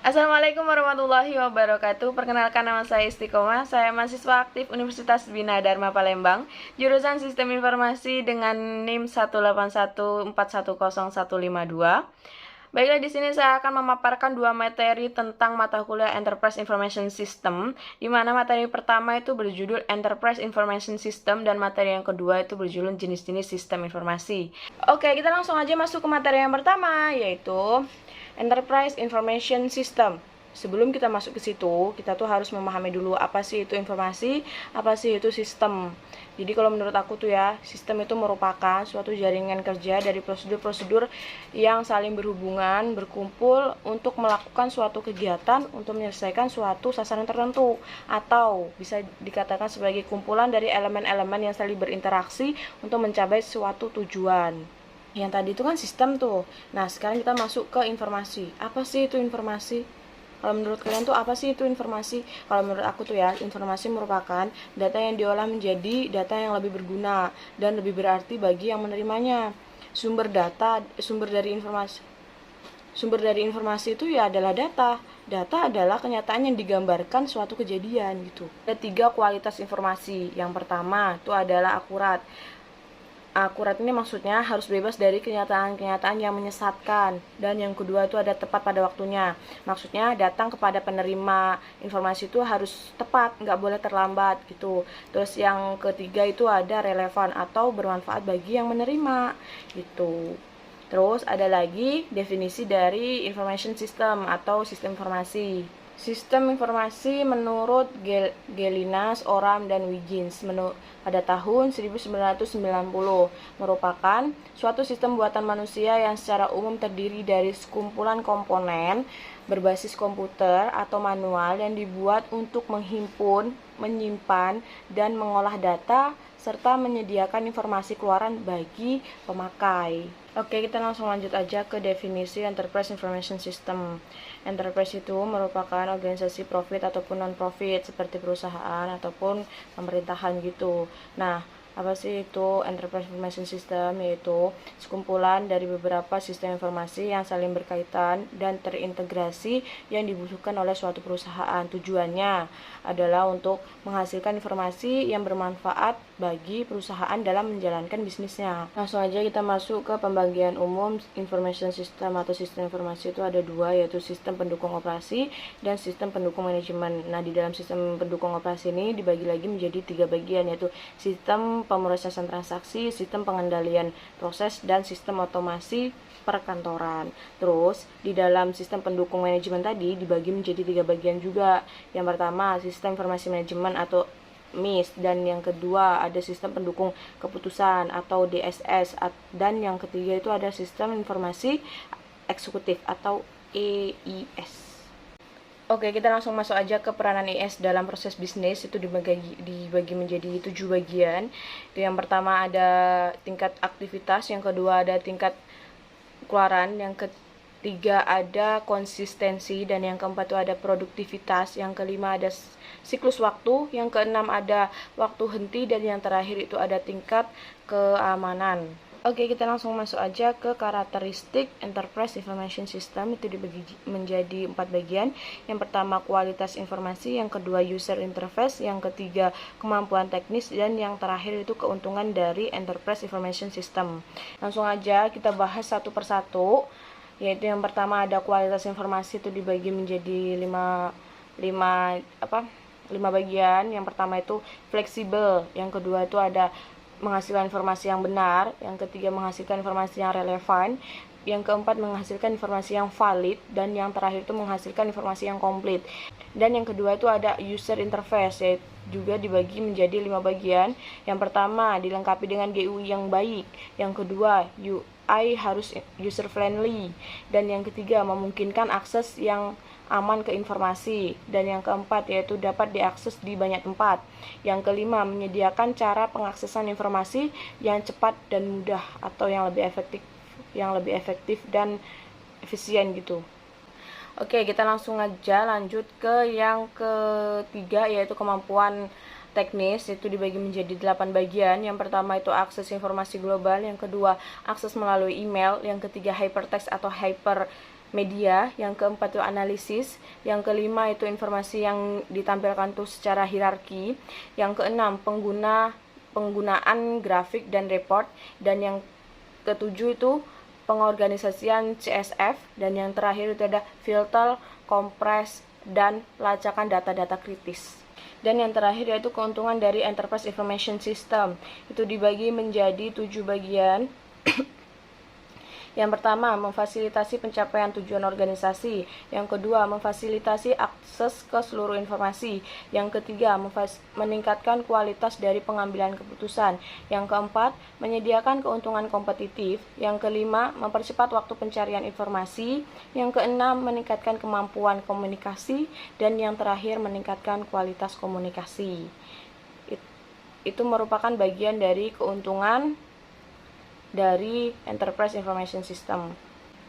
Assalamualaikum warahmatullahi wabarakatuh. Perkenalkan, nama saya Istiqomah. Saya mahasiswa aktif Universitas Bina Dharma Palembang, jurusan Sistem Informasi dengan NIM 181410152. Baiklah, di sini saya akan memaparkan dua materi tentang mata kuliah Enterprise Information System, di mana materi pertama itu berjudul Enterprise Information System dan materi yang kedua itu berjudul jenis-jenis sistem informasi. Oke, kita langsung aja masuk ke materi yang pertama, yaitu Enterprise Information System. Sebelum kita masuk ke situ, kita tuh harus memahami dulu apa sih itu informasi, apa sih itu sistem. Jadi kalau menurut aku tuh ya, sistem itu merupakan suatu jaringan kerja dari prosedur-prosedur yang saling berhubungan, berkumpul untuk melakukan suatu kegiatan untuk menyelesaikan suatu sasaran tertentu, atau bisa dikatakan sebagai kumpulan dari elemen-elemen yang saling berinteraksi untuk mencapai suatu tujuan. Yang tadi itu kan sistem tuh. Nah, sekarang kita masuk ke informasi. Apa sih itu informasi? Kalau menurut kalian tuh apa sih itu informasi? Kalau menurut aku tuh ya, informasi merupakan data yang diolah menjadi data yang lebih berguna dan lebih berarti bagi yang menerimanya. Sumber dari informasi itu ya adalah data. Data adalah kenyataan yang digambarkan suatu kejadian gitu. Ada 3 kualitas informasi. Yang pertama itu adalah akurat. Akurat ini maksudnya harus bebas dari kenyataan-kenyataan yang menyesatkan. Dan yang kedua itu ada tepat pada waktunya. Maksudnya datang kepada penerima informasi itu harus tepat, nggak boleh terlambat gitu. Terus yang ketiga itu ada relevan atau bermanfaat bagi yang menerima gitu. Terus ada lagi definisi dari information system atau sistem informasi. Sistem informasi menurut Gelinas, Oram, dan Wiggins pada tahun 1990 merupakan suatu sistem buatan manusia yang secara umum terdiri dari sekumpulan komponen berbasis komputer atau manual yang dibuat untuk menghimpun, menyimpan, dan mengolah data serta menyediakan informasi keluaran bagi pemakai. Oke, kita langsung lanjut aja ke definisi Enterprise Information System. Enterprise itu merupakan organisasi profit ataupun non-profit seperti perusahaan ataupun pemerintahan gitu. Nah, apa sih itu Enterprise Information System? Yaitu sekumpulan dari beberapa sistem informasi yang saling berkaitan dan terintegrasi yang dibutuhkan oleh suatu perusahaan. Tujuannya adalah untuk menghasilkan informasi yang bermanfaat bagi perusahaan dalam menjalankan bisnisnya. Langsung aja kita masuk ke pembagian umum information system atau sistem informasi. Itu ada 2, yaitu sistem pendukung operasi dan sistem pendukung manajemen. Nah, di dalam sistem pendukung operasi ini dibagi lagi menjadi 3 bagian, yaitu sistem pemrosesan transaksi, sistem pengendalian proses, dan sistem otomasi perkantoran. Terus di dalam sistem pendukung manajemen tadi dibagi menjadi 3 bagian juga. Yang pertama sistem informasi manajemen atau MIS, dan yang kedua ada sistem pendukung keputusan atau DSS, dan yang ketiga itu ada sistem informasi eksekutif atau EIS. Oke, kita langsung masuk aja ke peranan IS dalam proses bisnis. Itu dibagi menjadi 7 bagian. Yang pertama ada tingkat aktivitas, yang kedua ada tingkat keluaran, yang ketiga ada konsistensi, dan yang keempat itu ada produktivitas, yang kelima ada siklus waktu, yang keenam ada waktu henti, dan yang terakhir itu ada tingkat keamanan. Oke, kita langsung masuk aja ke karakteristik Enterprise Information System. Itu dibagi menjadi 4 bagian. Yang pertama kualitas informasi, yang kedua user interface, yang ketiga kemampuan teknis, dan yang terakhir itu keuntungan dari Enterprise Information System. Langsung aja kita bahas satu persatu. Yaitu yang pertama ada kualitas informasi, itu dibagi menjadi 5 bagian. Yang pertama itu fleksibel, yang kedua itu ada menghasilkan informasi yang benar, yang ketiga menghasilkan informasi yang relevan, yang keempat menghasilkan informasi yang valid, dan yang terakhir itu menghasilkan informasi yang komplit. Dan yang kedua itu ada user interface, yaitu juga dibagi menjadi 5 bagian. Yang pertama dilengkapi dengan GUI yang baik, yang kedua UI harus user friendly, dan yang ketiga memungkinkan akses yang aman ke informasi, dan yang keempat yaitu dapat diakses di banyak tempat. Yang kelima menyediakan cara pengaksesan informasi yang cepat dan mudah atau yang lebih efektif dan efisien gitu. Oke, kita langsung aja lanjut ke yang ketiga, yaitu kemampuan teknis. Itu dibagi menjadi 8 bagian. Yang pertama itu akses informasi global, yang kedua akses melalui email, yang ketiga hypertext atau hyper media, yang keempat itu analisis, yang kelima itu informasi yang ditampilkan tuh secara hierarki, yang keenam penggunaan grafik dan report, dan yang ketujuh itu pengorganisasian CSV, dan yang terakhir itu ada filter, kompres, dan pelacakan data-data kritis. Dan yang terakhir yaitu keuntungan dari Enterprise Information System. Itu dibagi menjadi 7 bagian. Yang pertama, memfasilitasi pencapaian tujuan organisasi. Yang kedua, memfasilitasi akses ke seluruh informasi. Yang ketiga, meningkatkan kualitas dari pengambilan keputusan. Yang keempat, menyediakan keuntungan kompetitif. Yang kelima, mempercepat waktu pencarian informasi. Yang keenam, meningkatkan kemampuan komunikasi. Dan yang terakhir, meningkatkan kualitas komunikasi. Itu merupakan bagian dari keuntungan dari Enterprise Information System.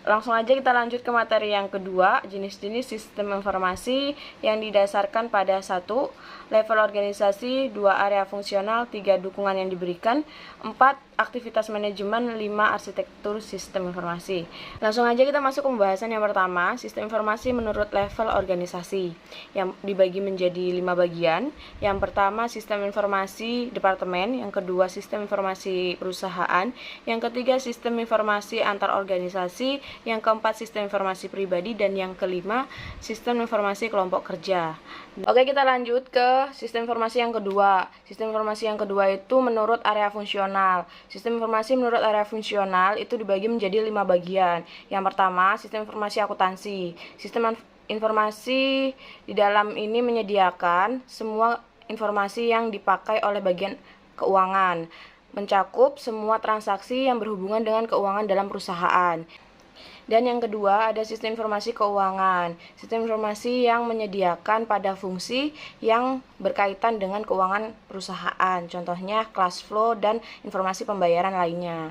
Langsung aja kita lanjut ke materi yang kedua, jenis-jenis sistem informasi yang didasarkan pada 1. Level organisasi, 2. Area fungsional, 3. Dukungan yang diberikan, 4. Aktivitas manajemen, 5. Arsitektur sistem informasi. Langsung aja kita masuk ke pembahasan yang pertama, sistem informasi menurut level organisasi, yang dibagi menjadi 5 bagian. Yang pertama, sistem informasi departemen, yang kedua, sistem informasi perusahaan, yang ketiga, sistem informasi antar organisasi, yang keempat, sistem informasi pribadi, dan yang kelima, sistem informasi kelompok kerja. Oke, kita lanjut ke sistem informasi yang kedua. Sistem informasi yang kedua itu menurut area fungsional. Sistem informasi menurut area fungsional itu dibagi menjadi 5 bagian. Yang pertama, sistem informasi akuntansi. Sistem informasi di dalam ini menyediakan semua informasi yang dipakai oleh bagian keuangan, mencakup semua transaksi yang berhubungan dengan keuangan dalam perusahaan. Dan yang kedua ada sistem informasi keuangan. Sistem informasi yang menyediakan pada fungsi yang berkaitan dengan keuangan perusahaan. Contohnya cash flow dan informasi pembayaran lainnya.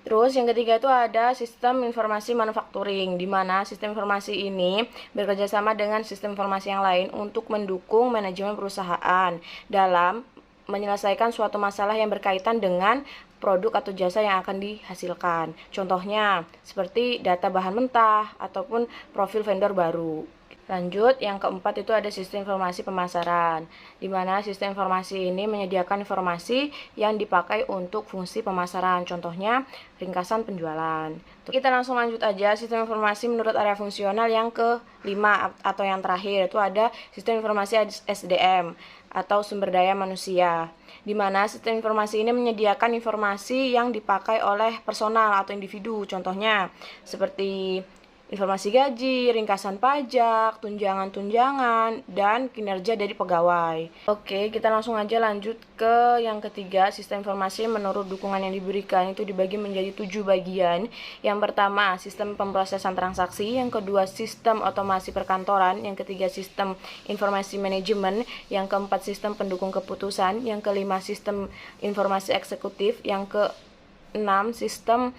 Terus yang ketiga itu ada sistem informasi manufacturing, di mana sistem informasi ini bekerjasama dengan sistem informasi yang lain untuk mendukung manajemen perusahaan dalam menyelesaikan suatu masalah yang berkaitan dengan produk atau jasa yang akan dihasilkan. Contohnya, seperti data bahan mentah ataupun profil vendor baru. Lanjut, yang keempat itu ada sistem informasi pemasaran, di mana sistem informasi ini menyediakan informasi yang dipakai untuk fungsi pemasaran. Contohnya, ringkasan penjualan. Kita langsung lanjut aja, sistem informasi menurut area fungsional yang kelima atau yang terakhir itu ada sistem informasi SDM atau sumber daya manusia, di mana sistem informasi ini menyediakan informasi yang dipakai oleh personal atau individu. Contohnya, seperti informasi gaji, ringkasan pajak, tunjangan-tunjangan, dan kinerja dari pegawai. Oke, kita langsung aja lanjut ke yang ketiga, sistem informasi menurut dukungan yang diberikan. Itu dibagi menjadi 7 bagian. Yang pertama, sistem pemrosesan transaksi. Yang kedua, sistem otomasi perkantoran. Yang ketiga, sistem informasi manajemen. Yang keempat, sistem pendukung keputusan. Yang kelima, sistem informasi eksekutif. Yang keenam, sistem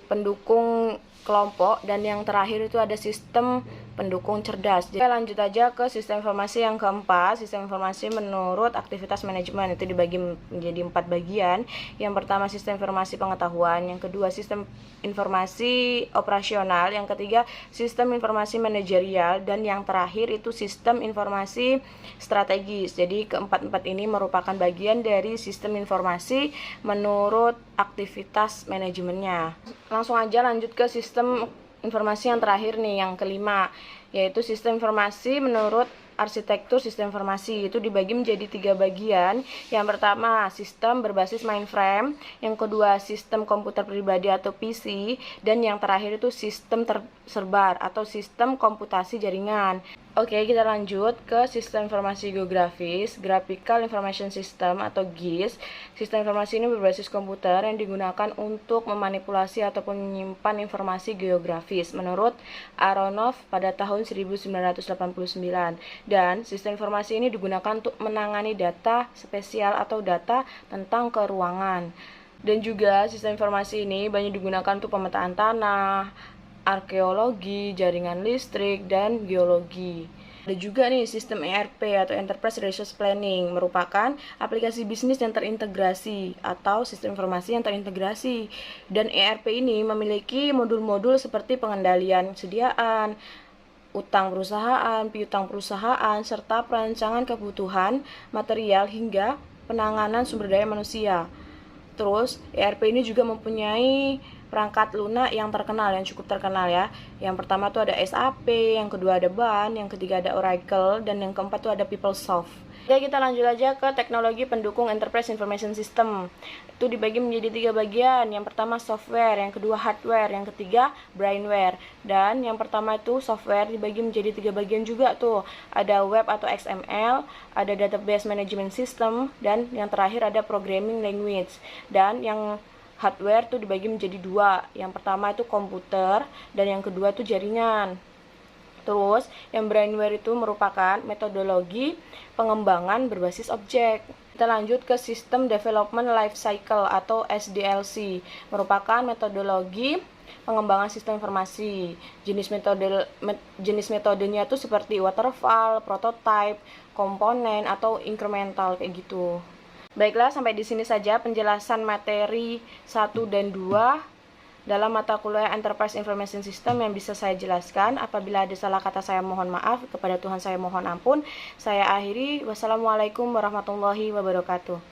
pendukung kelompok, dan yang terakhir itu ada sistem pendukung cerdas. Jadi lanjut aja ke sistem informasi yang keempat, sistem informasi menurut aktivitas manajemen. Itu dibagi menjadi 4 bagian. Yang pertama, sistem informasi pengetahuan. Yang kedua, sistem informasi operasional. Yang ketiga, sistem informasi manajerial, dan yang terakhir itu sistem informasi strategis. Jadi keempat-empat ini merupakan bagian dari sistem informasi menurut aktivitas manajemennya. Langsung aja lanjut ke sistem informasi yang terakhir nih, yang kelima, yaitu sistem informasi menurut arsitektur sistem informasi. Itu dibagi menjadi 3 bagian. Yang pertama, sistem berbasis mainframe. Yang kedua, sistem komputer pribadi atau PC. Dan yang terakhir itu sistem tersebar atau sistem komputasi jaringan. Oke, kita lanjut ke sistem informasi geografis, Graphical Information System atau GIS. Sistem informasi ini berbasis komputer yang digunakan untuk memanipulasi ataupun menyimpan informasi geografis menurut Aronoff pada tahun 1989. Dan sistem informasi ini digunakan untuk menangani data spesial atau data tentang keruangan. Dan juga sistem informasi ini banyak digunakan untuk pemetaan tanah, arkeologi, jaringan listrik, dan geologi. Ada juga nih sistem ERP atau Enterprise Resource Planning, merupakan aplikasi bisnis yang terintegrasi atau sistem informasi yang terintegrasi. Dan ERP ini memiliki modul-modul seperti pengendalian kesediaan, utang perusahaan, piutang perusahaan, serta perancangan kebutuhan material hingga penanganan sumber daya manusia. Terus, ERP ini juga mempunyai perangkat lunak yang terkenal, yang cukup terkenal ya. Yang pertama tuh ada SAP, yang kedua ada BAN, yang ketiga ada Oracle, dan yang keempat tuh ada PeopleSoft. Oke, kita lanjut aja ke teknologi pendukung Enterprise Information System. Itu dibagi menjadi 3 bagian. Yang pertama software, yang kedua hardware, yang ketiga brainware. Dan yang pertama itu software dibagi menjadi 3 bagian juga tuh. Ada web atau XML, ada database management system, dan yang terakhir ada programming language. Dan yang hardware tuh dibagi menjadi 2. Yang pertama itu komputer dan yang kedua itu jaringan. Terus, yang brainware itu merupakan metodologi pengembangan berbasis objek. Kita lanjut ke System Development Life Cycle atau SDLC, merupakan metodologi pengembangan sistem informasi. Jenis metodenya itu seperti waterfall, prototype, komponen atau incremental kayak gitu. Baiklah, sampai di sini saja penjelasan materi 1 dan 2 dalam mata kuliah Enterprise Information System yang bisa saya jelaskan. Apabila ada salah kata saya mohon maaf, kepada Tuhan saya mohon ampun. Saya akhiri. Wassalamualaikum warahmatullahi wabarakatuh.